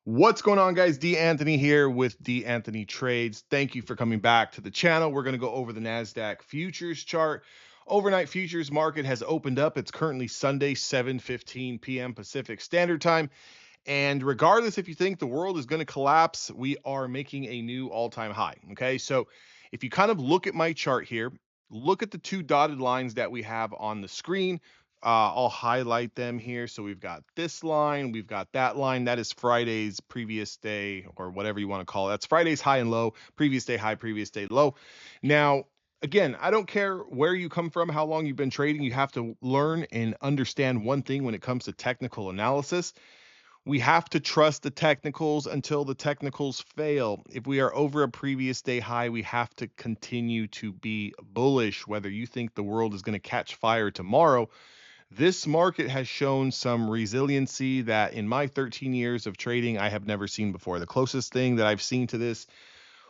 What's going on, guys? D. Anthony here with D. Anthony Trades. Thank you for coming back to the channel. We're going to go over the NASDAQ futures chart. Overnight futures market has opened up. It's currently Sunday, 7:15 p.m. Pacific Standard Time. And regardless if you think the world is going to collapse, we are making a new all-time high. Okay, so if you kind of look at my chart here, look at the two dotted lines that we have on the screen. I'll highlight them here. So we've got this line, we've got that line. That is Friday's previous day, or whatever you want to call it. That's Friday's high and low, previous day high, previous day low. Now, again, I don't care where you come from, how long you've been trading. You have to learn and understand one thing when it comes to technical analysis. We have to trust the technicals until the technicals fail. If we are over a previous day high, we have to continue to be bullish. Whether you think the world is going to catch fire tomorrow, this market has shown some resiliency that in my 13 years of trading, I have never seen before. The closest thing that I've seen to this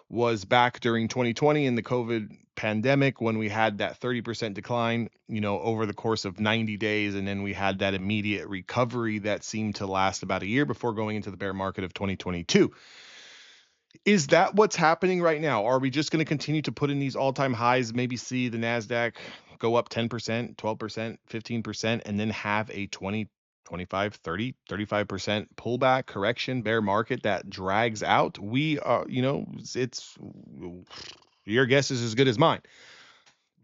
was back during 2020 in the COVID pandemic when we had that 30% decline, over the course of 90 days. And then we had that immediate recovery that seemed to last about a year before going into the bear market of 2022. Is that what's happening right now? Are we just going to continue to put in these all-time highs, maybe see the NASDAQ go up 10%, 12%, 15%, and then have a 20, 25, 30, 35% pullback correction bear market that drags out? We are, it's your guess is as good as mine.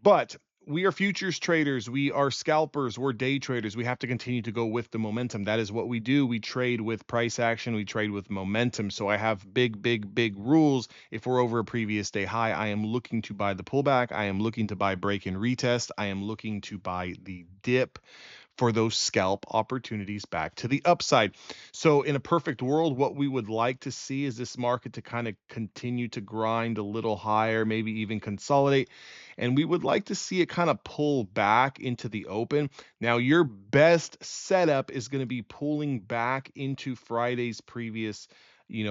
But we are futures traders. We are scalpers. We're day traders. We have to continue to go with the momentum. That is what we do. We trade with price action. We trade with momentum. So I have big rules. If we're over a previous day high, I am looking to buy the pullback. I am looking to buy break and retest. I am looking to buy the dip for those scalp opportunities back to the upside. So in a perfect world, what we would like to see is this market to kind of continue to grind a little higher, maybe even consolidate. And we would like to see it kind of pull back into the open. Now, your best setup is going to be pulling back into Friday's previous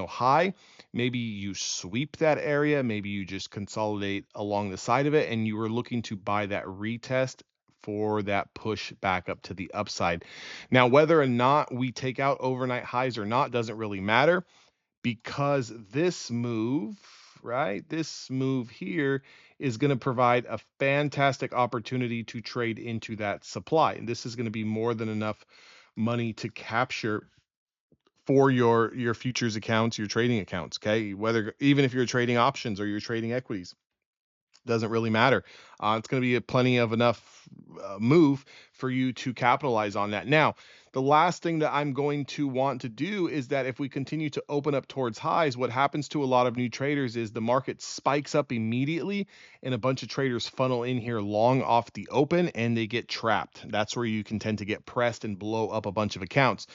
high. Maybe you sweep that area, maybe you just consolidate along the side of it, and you are looking to buy that retest for that push back up to the upside. Now, whether or not we take out overnight highs or not doesn't really matter, because this move, right, this move here is going to provide a fantastic opportunity to trade into that supply. And this is going to be more than enough money to capture for your futures accounts, your trading accounts, okay? Whether even if you're trading options or you're trading equities, doesn't really matter. It's going to be plenty of enough move for you to capitalize on that. Now, the last thing that I'm going to want to do is that if we continue to open up towards highs, what happens to a lot of new traders is the market spikes up immediately and a bunch of traders funnel in here long off the open and they get trapped. That's where you can tend to get pressed and blow up a bunch of accounts.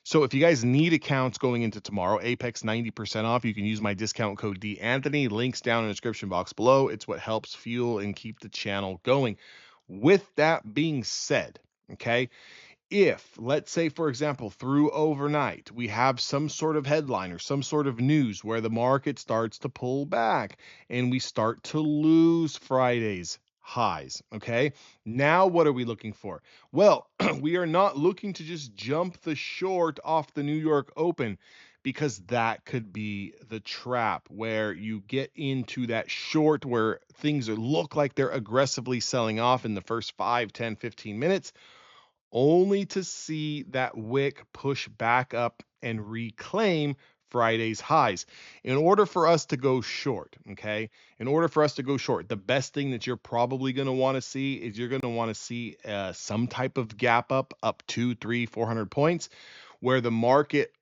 So if you guys need accounts going into tomorrow, Apex 90% off, you can use my discount code DAnthony. Links down in the description box below. It's what helps fuel and keep the channel going. With that being said, okay, if, let's say, for example, through overnight, we have some sort of headline or some sort of news where the market starts to pull back and we start to lose Friday's highs, okay? Now, what are we looking for? Well, we are not looking to just jump the short off the New York Open, because that could be the trap where you get into that short where things look like they're aggressively selling off in the first 5, 10, 15 minutes, only to see that wick push back up and reclaim Friday's highs. In order for us to go short, okay, the best thing that you're probably going to want to see is you're going to want to see some type of gap up 2, 3, 400 points where the market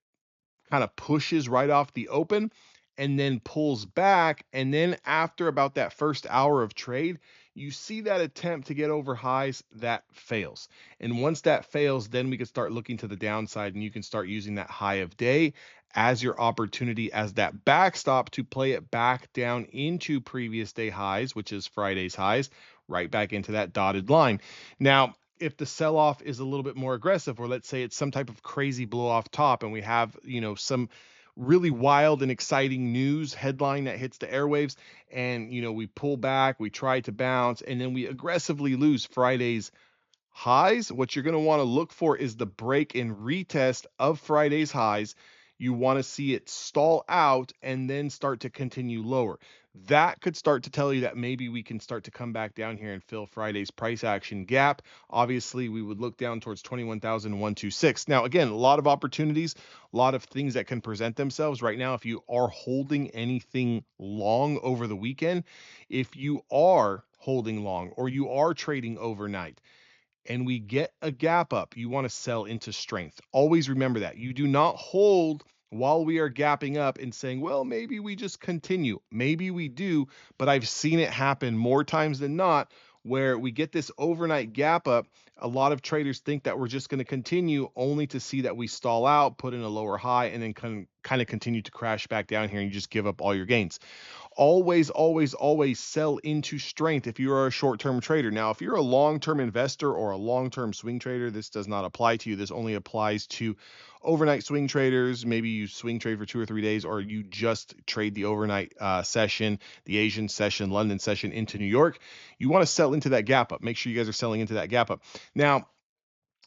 kind of pushes right off the open and then pulls back. And then after about that first hour of trade, you see that attempt to get over highs that fails. And once that fails, then we can start looking to the downside and you can start using that high of day as your opportunity, as that backstop to play it back down into previous day highs, which is Friday's highs, right back into that dotted line. Now, if the sell-off is a little bit more aggressive, or let's say it's some type of crazy blow off top and we have, some really wild and exciting news headline that hits the airwaves and, we pull back, we try to bounce, and then we aggressively lose Friday's highs, what you're going to want to look for is the break and retest of Friday's highs. you want to see it stall out and then start to continue lower. That could start to tell you that maybe we can start to come back down here and fill Friday's price action gap. Obviously, we would look down towards 21,126. Now, again, a lot of opportunities, a lot of things that can present themselves right now. If you are holding anything long over the weekend, if you are holding long or you are trading overnight, and we get a gap up, you want to sell into strength. Always remember that. You do not hold while we are gapping up and saying, well, maybe we just continue. Maybe we do, but I've seen it happen more times than not where we get this overnight gap up. A lot of traders think that we're just going to continue only to see that we stall out, put in a lower high, and then kind of continue to crash back down here and you just give up all your gains. Always, always, always sell into strength if you are a short-term trader. Now, if you're a long-term investor or a long-term swing trader, this does not apply to you. This only applies to overnight swing traders. Maybe you swing trade for 2 or 3 days, or you just trade the overnight session, the Asian session, London session into New York. You want to sell into that gap up. Make sure you guys are selling into that gap up. Now,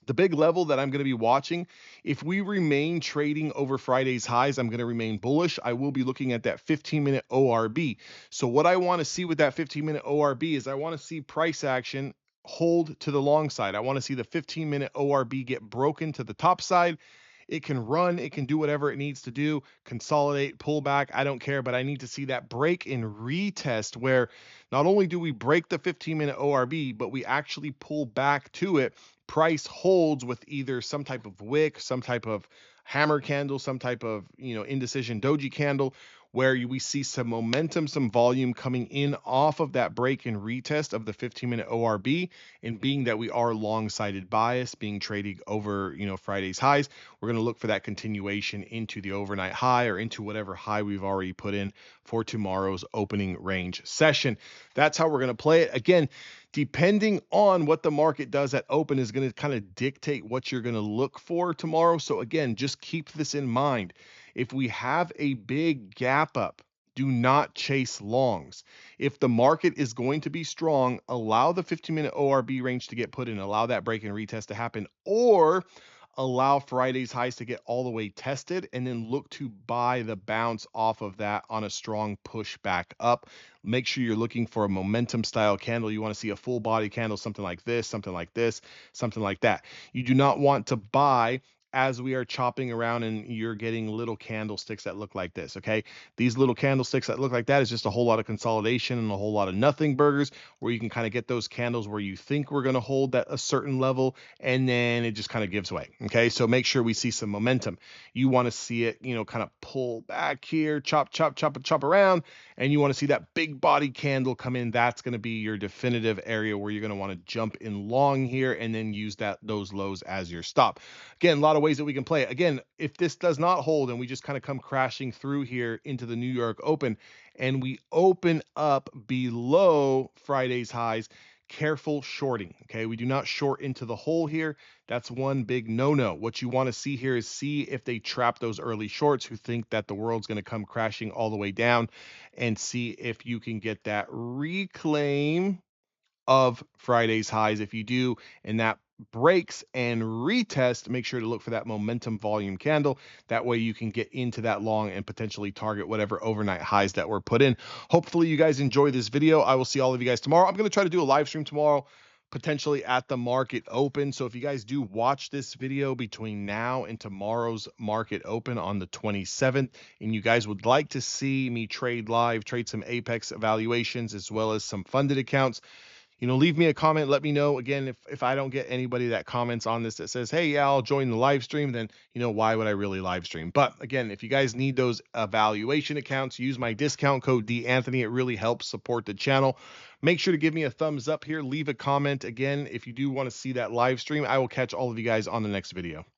the big level that I'm going to be watching, if we remain trading over Friday's highs, I'm going to remain bullish. I will be looking at that 15-minute ORB. So what I want to see with that 15-minute ORB is I want to see price action hold to the long side. I want to see the 15-minute ORB get broken to the top side. It can run, it can do whatever it needs to do, consolidate, pull back, I don't care, but I need to see that break and retest where not only do we break the 15-minute ORB, but we actually pull back to it. Price holds with either some type of wick, some type of hammer candle, some type of, indecision doji candle, where we see some momentum, some volume coming in off of that break and retest of the 15-minute ORB. And being that we are long-sided bias, being traded over, Friday's highs, we're going to look for that continuation into the overnight high or into whatever high we've already put in for tomorrow's opening range session. That's how we're going to play it. Again, depending on what the market does at open is going to kind of dictate what you're going to look for tomorrow. So again, just keep this in mind. If we have a big gap up, do not chase longs. If the market is going to be strong, allow the 15-minute ORB range to get put in, allow that break and retest to happen, or allow Friday's highs to get all the way tested and then look to buy the bounce off of that on a strong push back up. Make sure you're looking for a momentum style candle. You want to see a full body candle, something like this, something like this, something like that. You do not want to buy as we are chopping around and you're getting little candlesticks that look like this, okay? These little candlesticks that look like that is just a whole lot of consolidation and a whole lot of nothing burgers where you can kind of get those candles where you think we're going to hold at a certain level and then it just kind of gives way, okay? So make sure we see some momentum. You want to see it, kind of pull back here, chop, chop, chop, chop around, and you want to see that big body candle come in. That's going to be your definitive area where you're going to want to jump in long here and then use those lows as your stop. Again, a lot of ways that we can play it. Again, if this does not hold and we just kind of come crashing through here into the New York Open and we open up below Friday's highs, careful shorting, okay? We do not short into the hole here. That's one big no-no. What you want to see here is see if they trap those early shorts who think that the world's going to come crashing all the way down, and see if you can get that reclaim of Friday's highs. If you do, and that breaks and retest, make sure to look for that momentum volume candle. That way you can get into that long and potentially target whatever overnight highs that were put in. Hopefully you guys enjoy this video. I will see all of you guys tomorrow. I'm going to try to do a live stream tomorrow, potentially at the market open. So if you guys do watch this video between now and tomorrow's market open on the 27th, and you guys would like to see me trade live, trade some Apex evaluations as well as some funded accounts, leave me a comment. Let me know. Again, if I don't get anybody that comments on this that says, hey, yeah, I'll join the live stream, then, why would I really live stream? But again, if you guys need those evaluation accounts, use my discount code DAnthony. It really helps support the channel. Make sure to give me a thumbs up here. Leave a comment. Again, if you do want to see that live stream, I will catch all of you guys on the next video.